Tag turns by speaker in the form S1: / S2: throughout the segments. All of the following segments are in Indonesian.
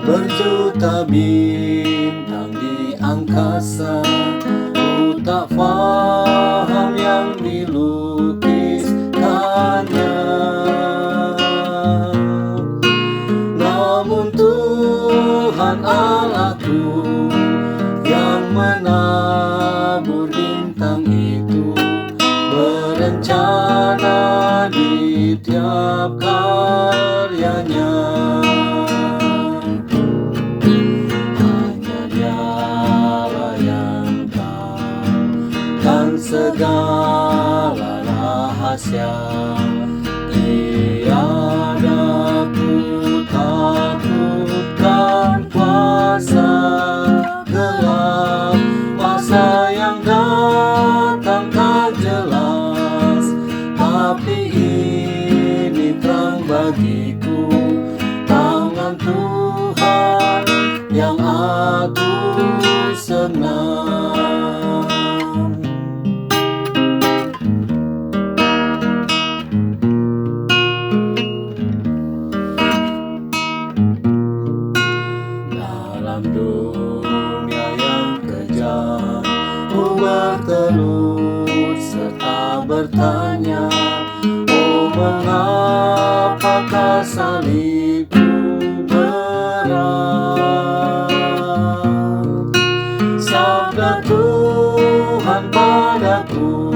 S1: Berjuta bintang di angkasa, ku tak faham yang dilukiskannya. Namun Tuhan Allahku yang menabur bintang itu berencana di tiap karyanya. Segala rahasia, tiada ku takutkan kuasa gelap, masa yang datang tak jelas, tapi ini terang bagiku, tangan Tuhan yang aku senang. Dunia yang kejam, ku bertelut serta bertanya, oh mengapakah salibku berat? Sabda Tuhan padaku,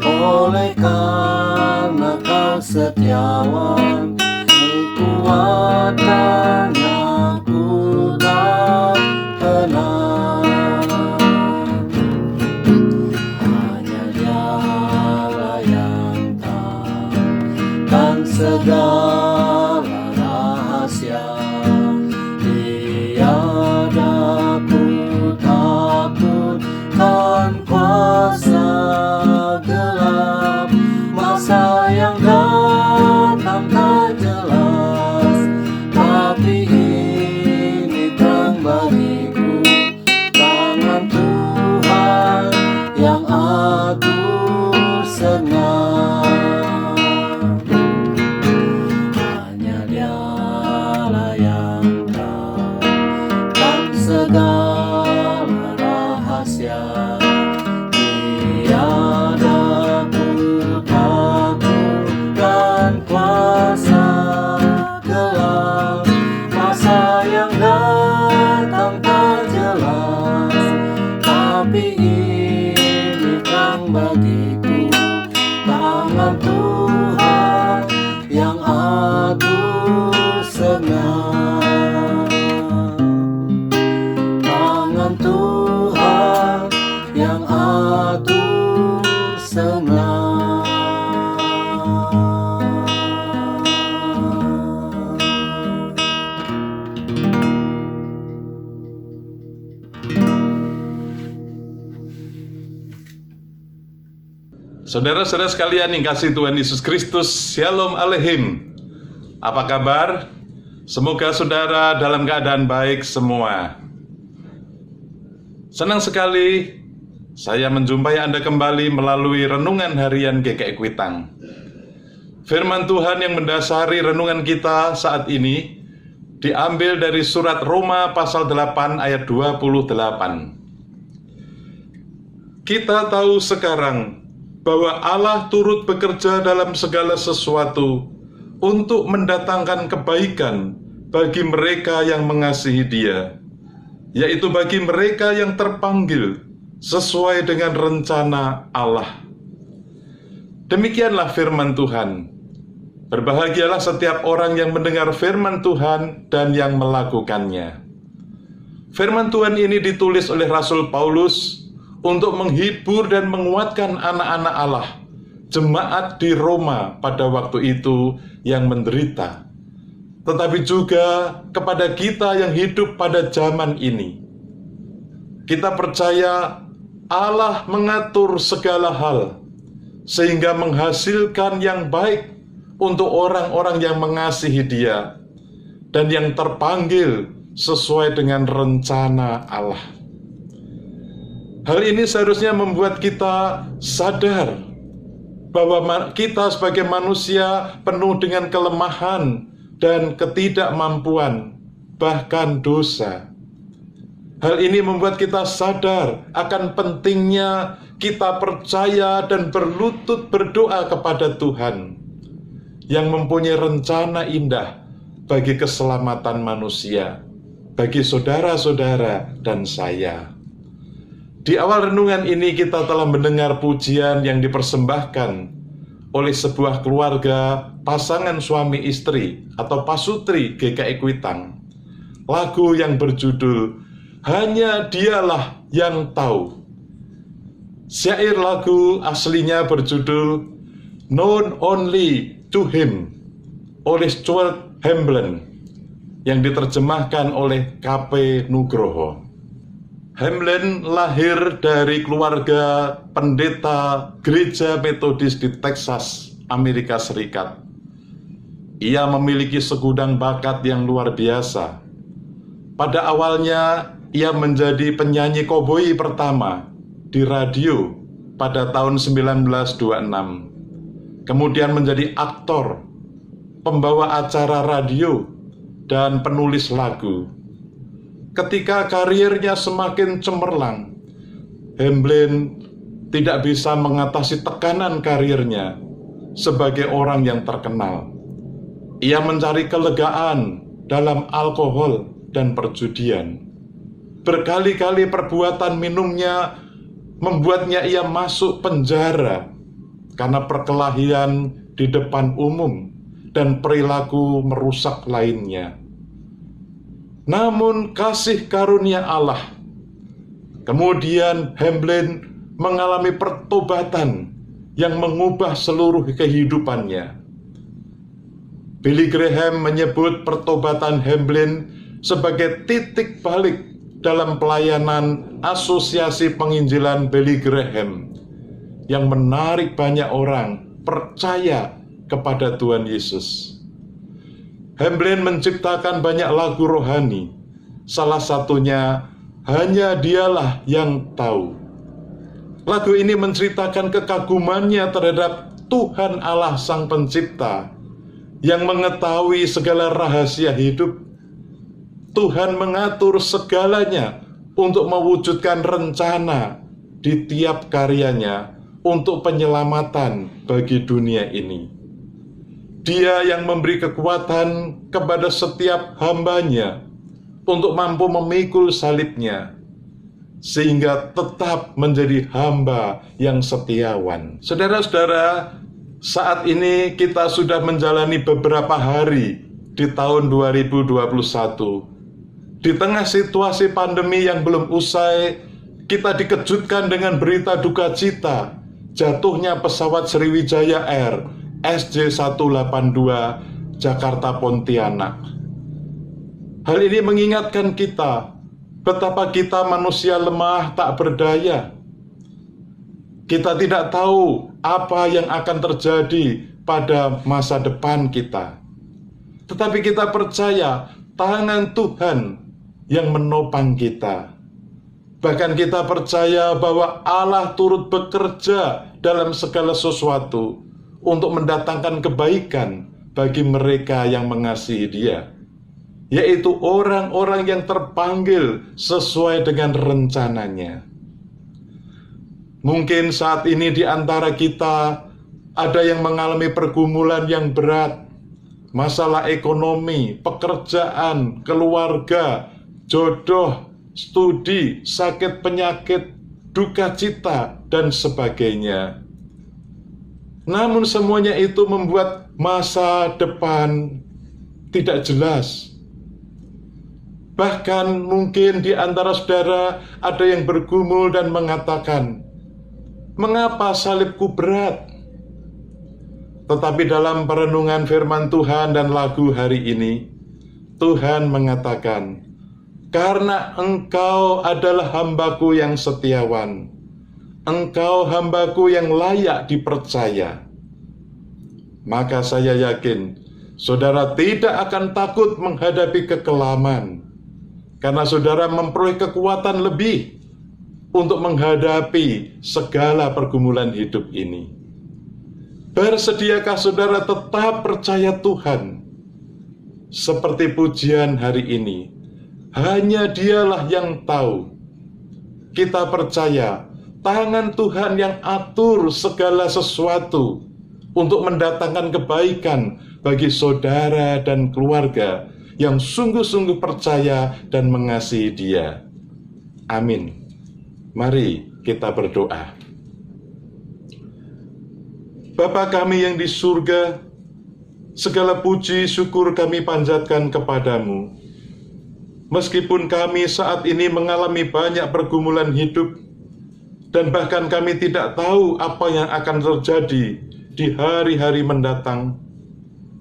S1: oleh karena kau setiawan, kekuatannya segala rahasia, tiada ku takutkan kuasa gelap, masa yang datang tak jelas, tapi ini terang bagiku, tangan Tuhan yang aku senang. Segala rahasia, tiada ku takutkan kuasa gelap, masa yang datang tak jelas, tapi ini terang bagiku, tangan Tuhan yang aku senang. Tuhan yang aku senang.
S2: Saudara-saudara sekalian yang kasih Tuhan Yesus Kristus, Shalom Aleichem. Apa kabar? Semoga saudara dalam keadaan baik semua. Senang sekali saya menjumpai Anda kembali melalui Renungan Harian GKI Kuitang. Firman Tuhan yang mendasari renungan kita saat ini diambil dari surat Roma pasal 8 ayat 28. Kita tahu sekarang bahwa Allah turut bekerja dalam segala sesuatu untuk mendatangkan kebaikan bagi mereka yang mengasihi Dia, yaitu bagi mereka yang terpanggil sesuai dengan rencana Allah. Demikianlah firman Tuhan. Berbahagialah setiap orang yang mendengar firman Tuhan dan yang melakukannya. Firman Tuhan ini ditulis oleh Rasul Paulus untuk menghibur dan menguatkan anak-anak Allah, jemaat di Roma pada waktu itu yang menderita, tetapi juga kepada kita yang hidup pada zaman ini, Kita percaya Allah mengatur segala hal sehingga menghasilkan yang baik untuk orang-orang yang mengasihi Dia dan yang terpanggil sesuai dengan rencana Allah. Hal ini seharusnya membuat kita sadar bahwa kita sebagai manusia penuh dengan kelemahan dan ketidakmampuan, bahkan dosa. Hal ini membuat kita sadar akan pentingnya kita percaya dan berlutut berdoa kepada Tuhan yang mempunyai rencana indah bagi keselamatan manusia, bagi saudara-saudara dan saya. Di awal renungan ini kita telah mendengar pujian yang dipersembahkan oleh sebuah keluarga pasangan suami istri atau pasutri GKI Kuitang. Lagu yang berjudul Hanya Dialah Yang Tahu. Syair lagu aslinya berjudul Known Only to Him oleh Stuart Hamblen yang diterjemahkan oleh K.P. Nugroho. Hamblen lahir dari keluarga pendeta gereja Metodis di Texas, Amerika Serikat. Ia memiliki segudang bakat yang luar biasa. Pada awalnya, ia menjadi penyanyi koboi pertama di radio pada tahun 1926. Kemudian menjadi aktor, pembawa acara radio, dan penulis lagu. Ketika karirnya semakin cemerlang, Hamblen tidak bisa mengatasi tekanan karirnya sebagai orang yang terkenal. Ia mencari kelegaan dalam alkohol dan perjudian. Berkali-kali perbuatan minumnya membuatnya ia masuk penjara karena perkelahian di depan umum dan perilaku merusak lainnya. Namun kasih karunia Allah, kemudian Hamblen mengalami pertobatan yang mengubah seluruh kehidupannya. Billy Graham menyebut pertobatan Hamblen sebagai titik balik dalam pelayanan Asosiasi Penginjilan Billy Graham yang menarik banyak orang percaya kepada Tuhan Yesus. Hamblen menciptakan banyak lagu rohani, salah satunya Hanya Dialah Yang Tahu. Lagu ini menceritakan kekagumannya terhadap Tuhan Allah Sang Pencipta yang mengetahui segala rahasia hidup. Tuhan mengatur segalanya untuk mewujudkan rencana di tiap karyanya untuk penyelamatan bagi dunia ini. Dia yang memberi kekuatan kepada setiap hambanya untuk mampu memikul salibnya, sehingga tetap menjadi hamba yang setiawan. Saudara-saudara, saat ini kita sudah menjalani beberapa hari di tahun 2021. Di tengah situasi pandemi yang belum usai, kita dikejutkan dengan berita duka cita jatuhnya pesawat Sriwijaya Air SJ182 Jakarta Pontianak. Hal ini mengingatkan kita betapa kita manusia lemah tak berdaya. Kita tidak tahu apa yang akan terjadi pada masa depan kita. Tetapi kita percaya tangan Tuhan yang menopang kita. Bahkan kita percaya bahwa Allah turut bekerja dalam segala sesuatu untuk mendatangkan kebaikan bagi mereka yang mengasihi Dia, yaitu orang-orang yang terpanggil sesuai dengan rencananya. Mungkin saat ini di antara kita ada yang mengalami pergumulan yang berat, masalah ekonomi, pekerjaan, keluarga, jodoh, studi, sakit penyakit, duka cita, dan sebagainya. Namun semuanya itu membuat masa depan tidak jelas. Bahkan mungkin di antara saudara ada yang bergumul dan mengatakan, "Mengapa salibku berat?" Tetapi dalam perenungan firman Tuhan dan lagu hari ini, Tuhan mengatakan, karena Engkau adalah hamba-Ku yang setiawan. Engkau hamba-Ku yang layak dipercaya. Maka saya yakin, saudara tidak akan takut menghadapi kekelaman, karena saudara memperoleh kekuatan lebih untuk menghadapi segala pergumulan hidup ini. Bersediakah saudara tetap percaya Tuhan? Seperti pujian hari ini, hanya Dialah yang tahu. Kita percaya tangan Tuhan yang atur segala sesuatu untuk mendatangkan kebaikan bagi saudara dan keluarga yang sungguh-sungguh percaya dan mengasihi Dia. Amin. Mari kita berdoa. Bapa kami yang di surga, segala puji syukur kami panjatkan kepadamu. Meskipun kami saat ini mengalami banyak pergumulan hidup, dan bahkan kami tidak tahu apa yang akan terjadi di hari-hari mendatang,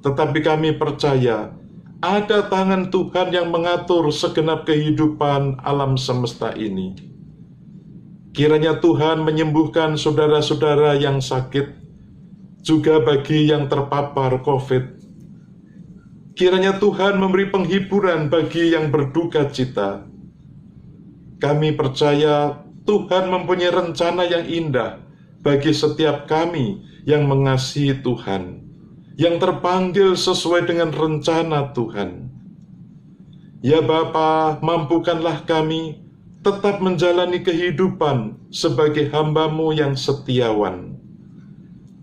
S2: tetapi kami percaya ada tangan Tuhan yang mengatur segenap kehidupan alam semesta ini. Kiranya Tuhan menyembuhkan saudara-saudara yang sakit, juga bagi yang terpapar COVID. Kiranya Tuhan memberi penghiburan bagi yang berduka cita. Kami percaya Tuhan mempunyai rencana yang indah bagi setiap kami yang mengasihi Tuhan, yang terpanggil sesuai dengan rencana Tuhan. Ya Bapa, mampukanlah kami tetap menjalani kehidupan sebagai hamba-Mu yang setiawan.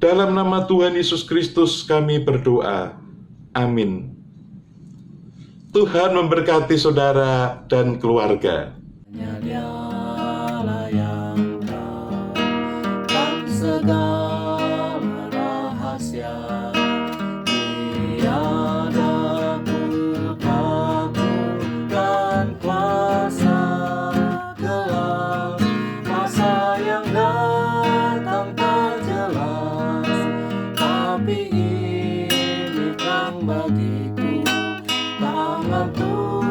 S2: Dalam nama Tuhan Yesus Kristus kami berdoa. Amin. Tuhan memberkati saudara dan keluarga.
S1: Hanya Dialah yang tahu kan segala rahasia. Tiada ku takutkan kuasa gelap, masa yang datang tak jelas, tapi ini terang bagiku tangan Tuhan